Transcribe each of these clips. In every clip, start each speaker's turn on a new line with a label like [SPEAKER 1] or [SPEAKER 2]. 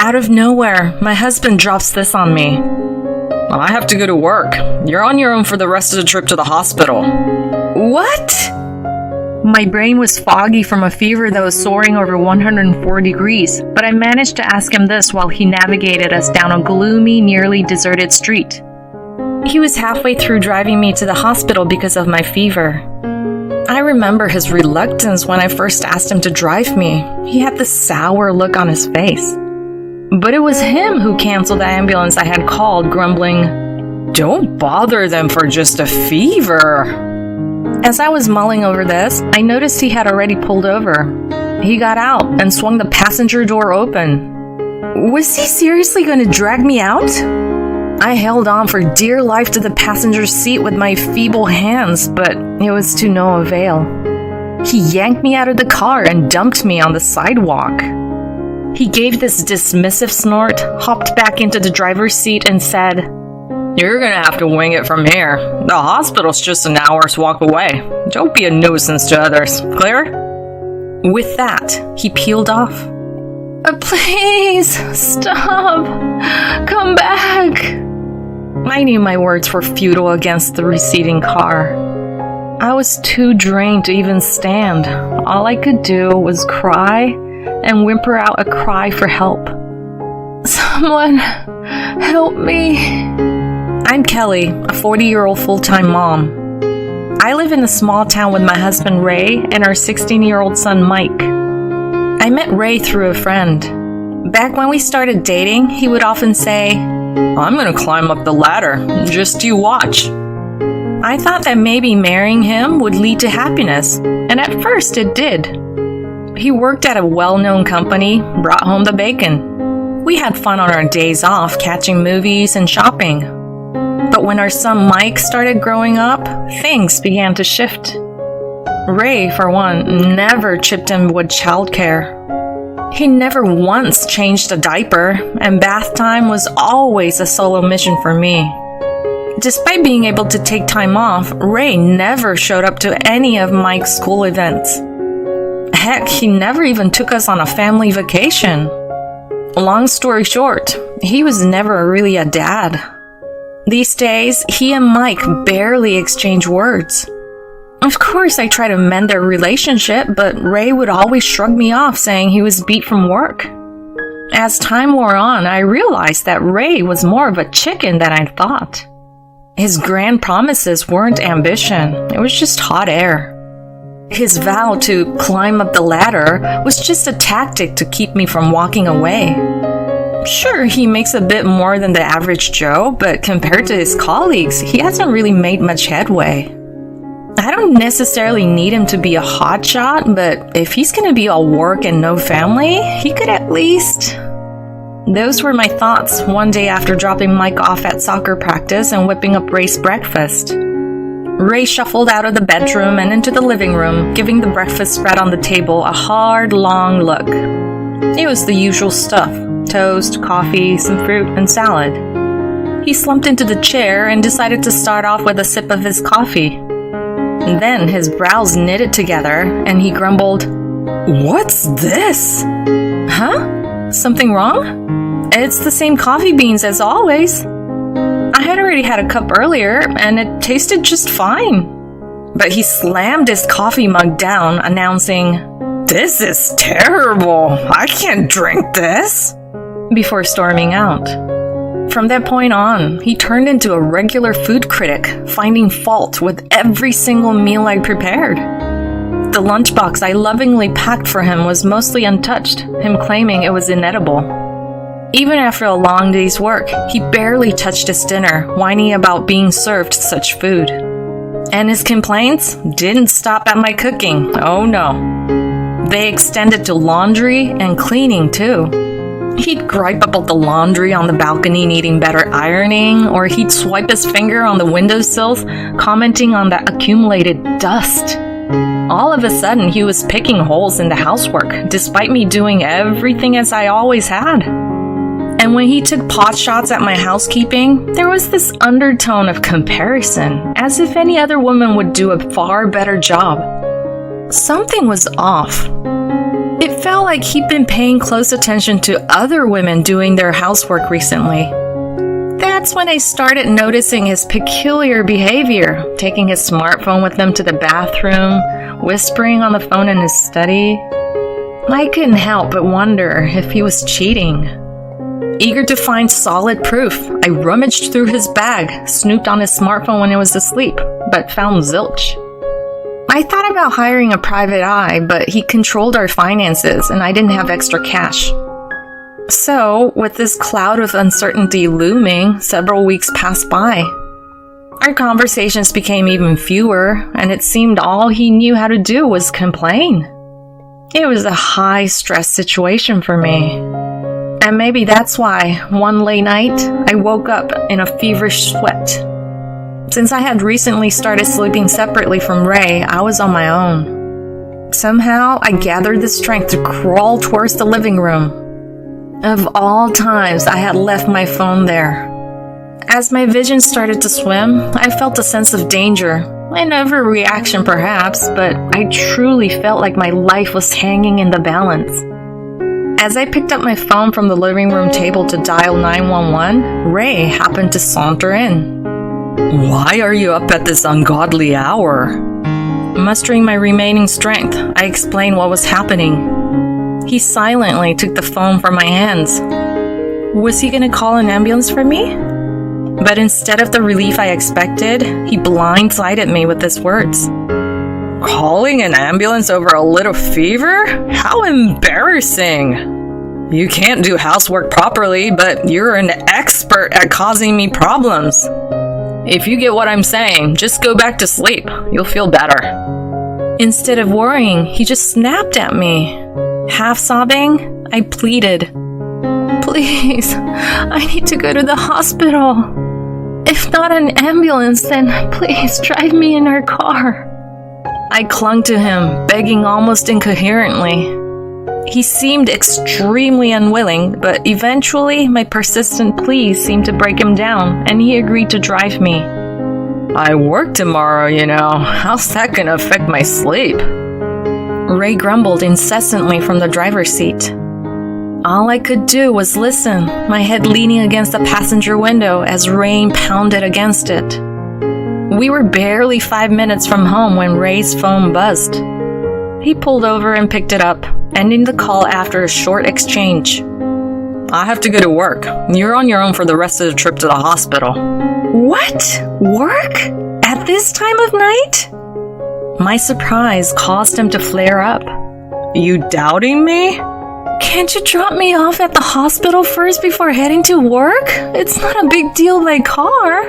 [SPEAKER 1] Out of nowhere, my husband drops this on me. I have to go to work. You're on your own for the rest of the trip to the hospital. What? My brain was foggy from a fever that was soaring over 104 degrees, but I managed to ask him this while he navigated us down a gloomy, nearly deserted street. He was halfway through driving me to the hospital because of my fever. I remember his reluctance when I first asked him to drive me. He had this sour look on his face. But it was him who canceled the ambulance I had called, grumbling, "Don't bother them for just a fever." As I was mulling over this, I noticed he had already pulled over. He got out and swung the passenger door open. Was he seriously going to drag me out? I held on for dear life to the passenger seat with my feeble hands, but it was to no avail. He yanked me out of the car and dumped me on the sidewalk. He gave this dismissive snort, hopped back into the driver's seat, and said, "You're gonna have to wing it from here. The hospital's just an hour's walk away. Don't be a nuisance to others. Clear?" With that, he peeled off. "Please, stop. Come back." I knew my words were futile against the receding car. I was too drained to even stand. All I could do was cry and whimper out a cry for help. "Someone help me." I'm Kelly, a 40-year-old full-time mom. I live in a small town with my husband Ray and our 16-year-old son Mike. I met Ray through a friend. Back when we started dating, he would often say, "I'm gonna climb up the ladder, just you watch." I thought that maybe marrying him would lead to happiness, and at first it did. He worked at a well-known company, brought home the bacon. We had fun on our days off, catching movies and shopping. But when our son Mike started growing up, things began to shift. Ray, for one, never chipped in with childcare. He never once changed a diaper, and bath time was always a solo mission for me. Despite being able to take time off, Ray never showed up to any of Mike's school events. Heck, he never even took us on a family vacation. Long story short, he was never really a dad. These days, he and Mike barely exchange words. Of course, I try to mend their relationship, but Ray would always shrug me off, saying he was beat from work. As time wore on, I realized that Ray was more of a chicken than I thought. His grand promises weren't ambition, it was just hot air. His vow to climb up the ladder was just a tactic to keep me from walking away. Sure, he makes a bit more than the average Joe, but compared to his colleagues, he hasn't really made much headway. I don't necessarily need him to be a hotshot, but if he's gonna be all work and no family, he could at least... Those were my thoughts one day after dropping Mike off at soccer practice and whipping up Ray's breakfast. Ray shuffled out of the bedroom and into the living room, giving the breakfast spread on the table a hard, long look. It was the usual stuff: toast, coffee, some fruit, and salad. He slumped into the chair and decided to start off with a sip of his coffee. Then his brows knitted together, and he grumbled, "What's this?" "Huh? Something wrong?" "It's the same coffee beans as always. I had already had a cup earlier, and it tasted just fine." But he slammed his coffee mug down, announcing, "This is terrible. I can't drink this," before storming out. From that point on, he turned into a regular food critic, finding fault with every single meal I prepared. The lunchbox I lovingly packed for him was mostly untouched, him claiming it was inedible. Even after a long day's work, he barely touched his dinner, whining about being served such food. And his complaints didn't stop at my cooking, oh no. They extended to laundry and cleaning too. He'd gripe about the laundry on the balcony needing better ironing, or he'd swipe his finger on the windowsills, commenting on the accumulated dust. All of a sudden, he was picking holes in the housework, despite me doing everything as I always had. And when he took pot shots at my housekeeping, there was this undertone of comparison, as if any other woman would do a far better job. Something was off. It felt like he'd been paying close attention to other women doing their housework recently. That's when I started noticing his peculiar behavior, taking his smartphone with him to the bathroom, whispering on the phone in his study. I couldn't help but wonder if he was cheating. Eager to find solid proof, I rummaged through his bag, snooped on his smartphone when he was asleep, but found zilch. I thought about hiring a private eye, but he controlled our finances and I didn't have extra cash. So, with this cloud of uncertainty looming, several weeks passed by. Our conversations became even fewer, and it seemed all he knew how to do was complain. It was a high-stress situation for me. And maybe that's why, one late night, I woke up in a feverish sweat. Since I had recently started sleeping separately from Ray, I was on my own. Somehow, I gathered the strength to crawl towards the living room. Of all times, I had left my phone there. As my vision started to swim, I felt a sense of danger. An overreaction perhaps, but I truly felt like my life was hanging in the balance. As I picked up my phone from the living room table to dial 911, Ray happened to saunter in.
[SPEAKER 2] Why are you up at this ungodly hour?
[SPEAKER 1] Mustering my remaining strength, I explained what was happening. He silently took the phone from my hands. Was he going to call an ambulance for me? But instead of the relief I expected, he blindsided me with his words.
[SPEAKER 2] Calling an ambulance over a little fever? How embarrassing! You can't do housework properly, but you're an expert at causing me problems. If you get what I'm saying, just go back to sleep. You'll feel better.
[SPEAKER 1] Instead of worrying, he just snapped at me. Half sobbing, I pleaded. Please, I need to go to the hospital. If not an ambulance, then please drive me in our car. I clung to him, begging almost incoherently. He seemed extremely unwilling, but eventually my persistent pleas seemed to break him down, and he agreed to drive me.
[SPEAKER 2] I work tomorrow, you know. How's that gonna affect my sleep?
[SPEAKER 1] Ray grumbled incessantly from the driver's seat. All I could do was listen, my head leaning against the passenger window as rain pounded against it. We were barely 5 minutes from home when Ray's phone buzzed. He pulled over and picked it up, ending the call after a short exchange.
[SPEAKER 2] I have to go to work. You're on your own for the rest of the trip to the hospital.
[SPEAKER 1] What? Work? At this time of night? My surprise caused him to flare up.
[SPEAKER 2] You doubting me?
[SPEAKER 1] Can't you drop me off at the hospital first before heading to work? It's not a big deal by car.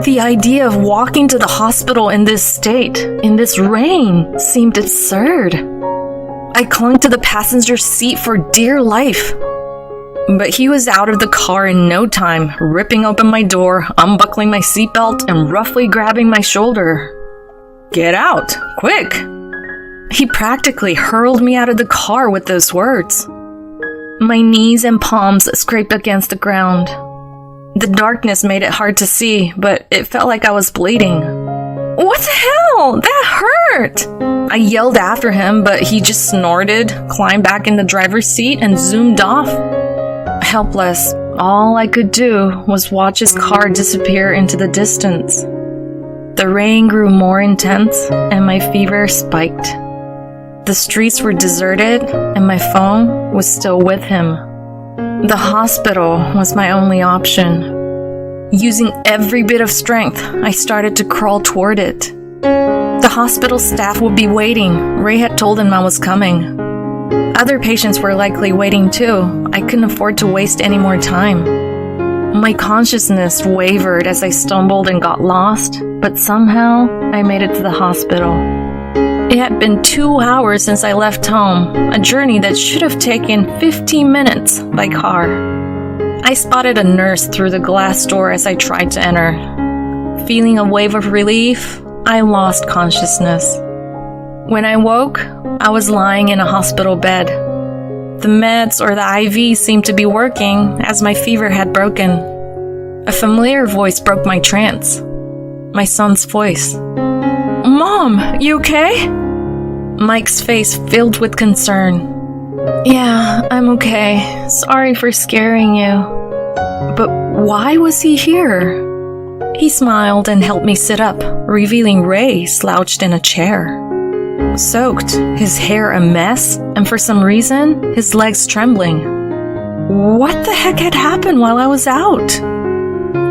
[SPEAKER 1] The idea of walking to the hospital in this state, in this rain, seemed absurd. I clung to the passenger seat for dear life. But he was out of the car in no time, ripping open my door, unbuckling my seatbelt, and roughly grabbing my shoulder.
[SPEAKER 2] Get out, quick!
[SPEAKER 1] He practically hurled me out of the car with those words. My knees and palms scraped against the ground. The darkness made it hard to see, but it felt like I was bleeding. What the hell? That hurt! I yelled after him, but he just snorted, climbed back in the driver's seat, and zoomed off. Helpless, all I could do was watch his car disappear into the distance. The rain grew more intense, and my fever spiked. The streets were deserted, and my phone was still with him. The hospital was my only option. Using every bit of strength, I started to crawl toward it. The hospital staff would be waiting. Ray had told them I was coming. Other patients were likely waiting too. I couldn't afford to waste any more time. My consciousness wavered as I stumbled and got lost, but somehow I made it to the hospital. It had been 2 hours since I left home, a journey that should have taken 15 minutes by car. I spotted a nurse through the glass door as I tried to enter. Feeling a wave of relief, I lost consciousness. When I woke, I was lying in a hospital bed. The meds or the IV seemed to be working as my fever had broken. A familiar voice broke my trance. My son's voice. Mom, you okay? Mike's face filled with concern. Yeah, I'm okay. Sorry for scaring you. But why was he here? He smiled and helped me sit up, revealing Ray slouched in a chair. Soaked, his hair a mess, and for some reason, his legs trembling. What the heck had happened while I was out?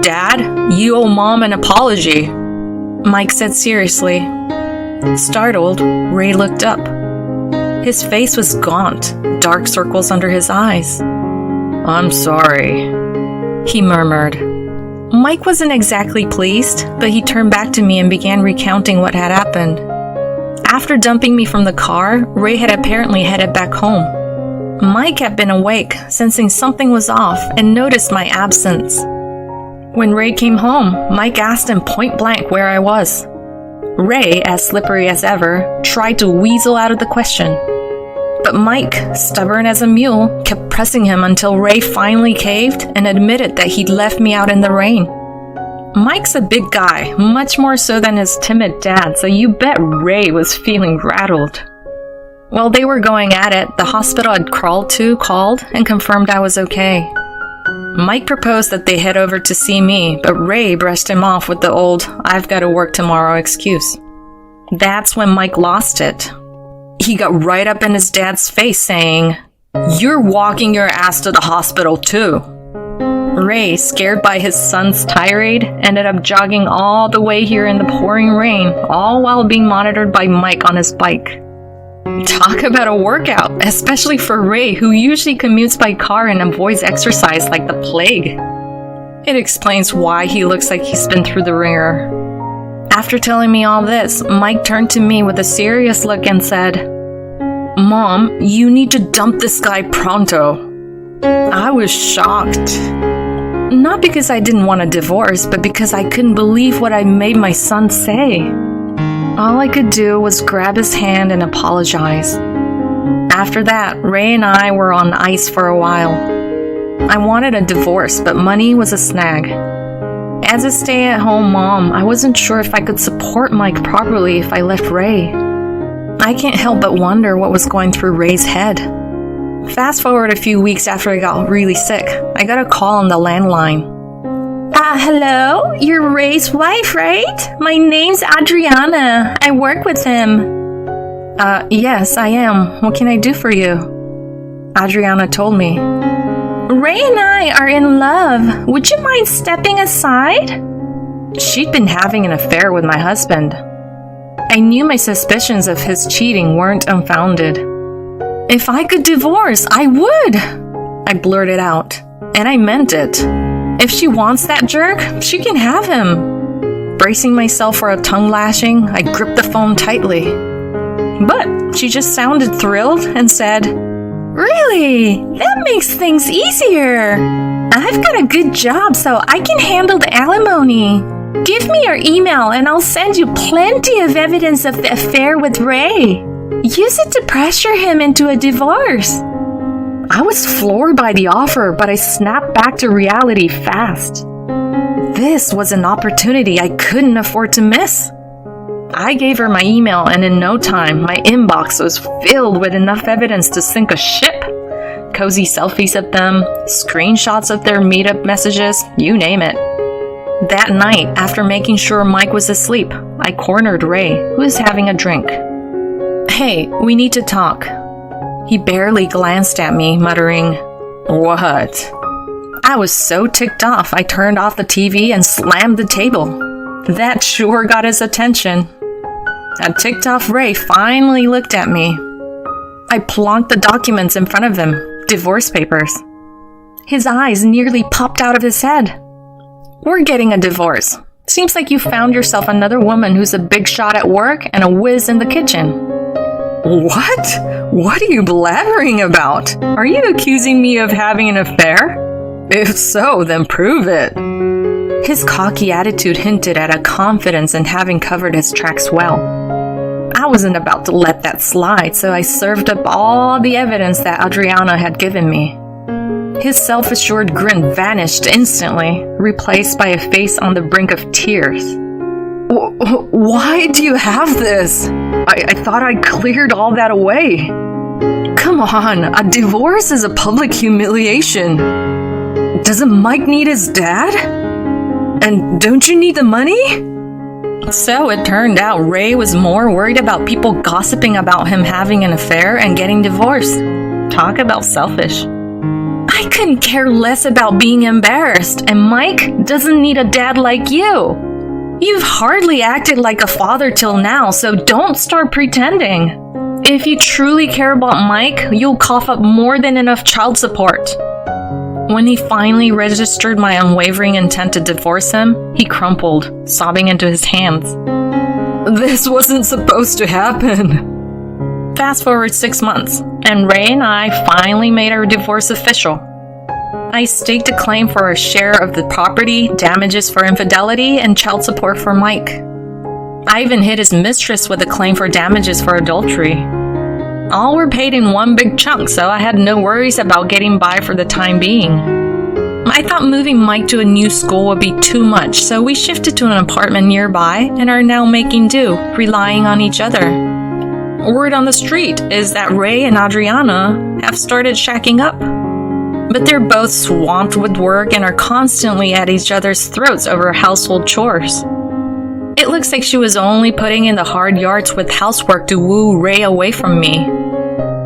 [SPEAKER 2] Dad, you owe Mom an apology,
[SPEAKER 1] Mike said seriously. Startled, Ray looked up. His face was gaunt, dark circles under his eyes.
[SPEAKER 2] I'm sorry,
[SPEAKER 1] he murmured. Mike wasn't exactly pleased, but he turned back to me and began recounting what had happened. After dumping me from the car, Ray had apparently headed back home. Mike had been awake, sensing something was off, and noticed my absence. When Ray came home, Mike asked him point blank where I was. Ray, as slippery as ever, tried to weasel out of the question. But Mike, stubborn as a mule, kept pressing him until Ray finally caved and admitted that he'd left me out in the rain. Mike's a big guy, much more so than his timid dad, so you bet Ray was feeling rattled. While they were going at it, the hospital I'd called and confirmed I was okay. Mike proposed that they head over to see me, but Ray brushed him off with the old, "I've got to work tomorrow" excuse. That's when Mike lost it. He got right up in his dad's face saying, "You're walking your ass to the hospital too." Ray, scared by his son's tirade, ended up jogging all the way here in the pouring rain, all while being monitored by Mike on his bike. Talk about a workout, especially for Ray, who usually commutes by car and avoids exercise like the plague. It explains why he looks like he's been through the ringer. After telling me all this, Mike turned to me with a serious look and said, "Mom, you need to dump this guy pronto." I was shocked. Not because I didn't want a divorce, but because I couldn't believe what I made my son say. All I could do was grab his hand and apologize. After that, Ray and I were on ice for a while. I wanted a divorce, but money was a snag. As a stay-at-home mom, I wasn't sure if I could support Mike properly if I left Ray. I can't help but wonder what was going through Ray's head. Fast forward a few weeks after I got really sick, I got a call on the landline. Hello? You're Ray's wife, right? My name's Adriana. I work with him. Yes, I am. What can I do for you? Adriana told me. Ray and I are in love. Would you mind stepping aside? She'd been having an affair with my husband. I knew my suspicions of his cheating weren't unfounded. If I could divorce, I would, I blurted out, and I meant it. If she wants that jerk, she can have him. Bracing myself for a tongue lashing, I gripped the phone tightly. But she just sounded thrilled and said, "Really? That makes things easier. I've got a good job, so I can handle the alimony. Give me your email and I'll send you plenty of evidence of the affair with Ray. Use it to pressure him into a divorce." I was floored by the offer, but I snapped back to reality fast. This was an opportunity I couldn't afford to miss. I gave her my email, and in no time, my inbox was filled with enough evidence to sink a ship. Cozy selfies of them, screenshots of their meetup messages, you name it. That night, after making sure Mike was asleep, I cornered Ray, who was having a drink. "Hey, we need to talk." He barely glanced at me, muttering, "What?" I was so ticked off, I turned off the TV and slammed the table. That sure got his attention. A ticked off Ray finally looked at me. I plonked the documents in front of him, divorce papers. His eyes nearly popped out of his head. "We're getting a divorce. Seems like you found yourself another woman who's a big shot at work and a whiz in the kitchen." "What? What are you blabbering about? Are you accusing me of having an affair? If so, then prove it." His cocky attitude hinted at a confidence in having covered his tracks well. I wasn't about to let that slide, so I served up all the evidence that Adriana had given me. His self-assured grin vanished instantly, replaced by a face on the brink of tears. "Why do you have this? I thought I cleared all that away." Come on, a divorce is a public humiliation. Doesn't Mike need his dad? And don't you need the money?
[SPEAKER 2] So it turned out Ray was more worried about people gossiping about him having an affair and getting divorced. Talk about selfish.
[SPEAKER 1] I couldn't care less about being embarrassed, and Mike doesn't need a dad like you. You've hardly acted like a father till now, so don't start pretending. If you truly care about Mike, you'll cough up more than enough child support. When he finally registered my unwavering intent to divorce him, he crumpled, sobbing into his hands.
[SPEAKER 2] This wasn't supposed to happen.
[SPEAKER 1] Fast forward 6 months, and Ray and I finally made our divorce official. I staked a claim for a share of the property, damages for infidelity, and child support for Mike. I even hit his mistress with a claim for damages for adultery. All were paid in one big chunk, so I had no worries about getting by for the time being. I thought moving Mike to a new school would be too much, so we shifted to an apartment nearby and are now making do, relying on each other. Word on the street is that Ray and Adriana have started shacking up. But they're both swamped with work and are constantly at each other's throats over household chores. It looks like she was only putting in the hard yards with housework to woo Ray away from me.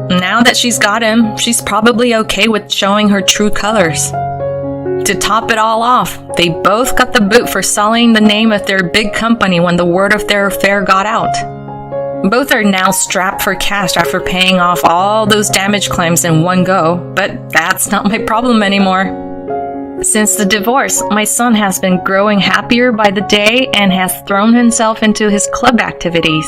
[SPEAKER 1] Now that she's got him, she's probably okay with showing her true colors. To top it all off, they both got the boot for sullying the name of their big company when the word of their affair got out. Both are now strapped for cash after paying off all those damage claims in one go, but that's not my problem anymore. Since the divorce, my son has been growing happier by the day and has thrown himself into his club activities.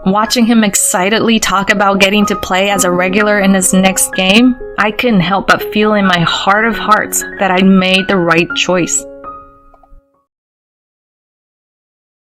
[SPEAKER 1] Watching him excitedly talk about getting to play as a regular in his next game, I couldn't help but feel in my heart of hearts that I'd made the right choice.